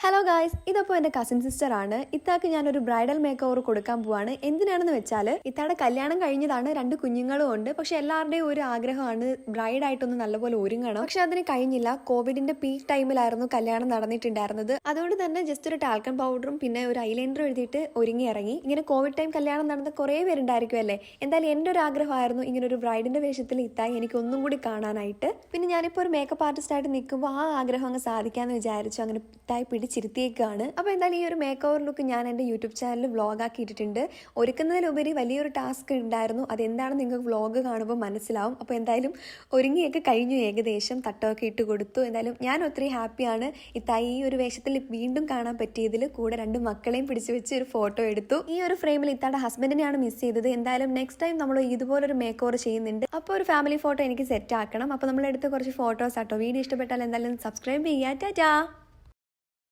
Hello guys, ഇതപ്പോൾ എൻ്റെ cousin sister ആണ്. ഇത്താക്ക് ഞാനൊരു ബ്രൈഡൽ മേക്ക് ഓവർ കൊടുക്കാൻ പോവാണ്. എന്തിനാണെന്ന് വെച്ചാൽ ഇത്താടെ കല്യാണം കഴിഞ്ഞതാണ്, 2 കുഞ്ഞുങ്ങളും ഉണ്ട്. പക്ഷെ എല്ലാവരുടെയും ഒരു ആഗ്രഹമാണ് ബ്രൈഡായിട്ടൊന്ന് നല്ലപോലെ ഒരുങ്ങണം. പക്ഷെ അതിന് കഴിഞ്ഞില്ല. കോവിഡിന്റെ പീക്ക് ടൈമിലായിരുന്നു കല്യാണം നടന്നിട്ടുണ്ടായിരുന്നത്. അതുകൊണ്ട് തന്നെ ജസ്റ്റ് ഒരു ടാൽക്കം പൗഡറും പിന്നെ ഒരു ഐലൈനറും എഴുതിയിട്ട് ഒരുങ്ങി ഇറങ്ങി. ഇങ്ങനെ കോവിഡ് ടൈം കല്യാണം നടന്ന കുറേ പേരുണ്ടായിരിക്കും അല്ലേ. എന്തായാലും എൻ്റെ ഒരു ആഗ്രഹമായിരുന്നു ഇങ്ങനെ ഒരു ബ്രൈഡിന്റെ വേഷത്തിൽ ഇത്തായി എനിക്ക് ഒന്നും കൂടി കാണാനായിട്ട്. പിന്നെ ഞാനിപ്പോൾ ഒരു മേക്കപ്പ് ആർട്ടിസ്റ്റ് ആയിട്ട് നിൽക്കുമ്പോൾ ആ ആഗ്രഹം അങ്ങ് സാധിക്കാമെന്ന് വിചാരിച്ചു. അങ്ങനെ ഇത്തായി പിടിച്ചിരുത്തിയേക്കാണ്. അപ്പോൾ എന്തായാലും ഈ ഒരു മേക്ക് ഓവർ ലുക്ക് ഞാൻ എൻ്റെ യൂട്യൂബ് ചാനലിൽ വ്ളോഗാക്കി ഇട്ടിട്ടുണ്ട്. ഒരുക്കുന്നതിലുപരി വലിയൊരു ടാസ്ക് ഉണ്ടായിരുന്നു. അതെന്താണെന്ന് നിങ്ങൾക്ക് വ്ളോഗ് കാണുമ്പോൾ മനസ്സിലാവും. അപ്പോൾ എന്തായാലും ഒരുങ്ങിയൊക്കെ കഴിഞ്ഞു. ഏകദേശം തട്ടമൊക്കെ ഇട്ട് കൊടുത്തു. എന്തായാലും ഞാൻ ഒത്തിരി ഹാപ്പിയാണ് ഇത്തായി ഈ ഒരു വേഷത്തിൽ വീണ്ടും കാണാൻ പറ്റിയതിൽ. കൂടെ 2 മക്കളെയും പിടിച്ചു വെച്ച് ഒരു ഫോട്ടോ എടുത്തു. ഈ ഒരു ഫ്രെയിമിൽ ഇത്താടെ ഹസ്ബൻഡിനെയാണ് മിസ് ചെയ്തത്. എന്തായാലും നെക്സ്റ്റ് ടൈം നമ്മൾ ഇതുപോലൊരു മേക്ക് ഓവർ ചെയ്യുന്നുണ്ട്. അപ്പോൾ ഒരു ഫാമിലി ഫോട്ടോ എനിക്ക് സെറ്റ് ആക്കണം. അപ്പോൾ നമ്മളെടുത്ത് കുറച്ച് ഫോട്ടോസ് ആട്ടോ. വീഡിയോ ഇഷ്ടപ്പെട്ടാൽ എന്തായാലും സബ്സ്ക്രൈബ് ചെയ്യുക. ടാറ്റാ.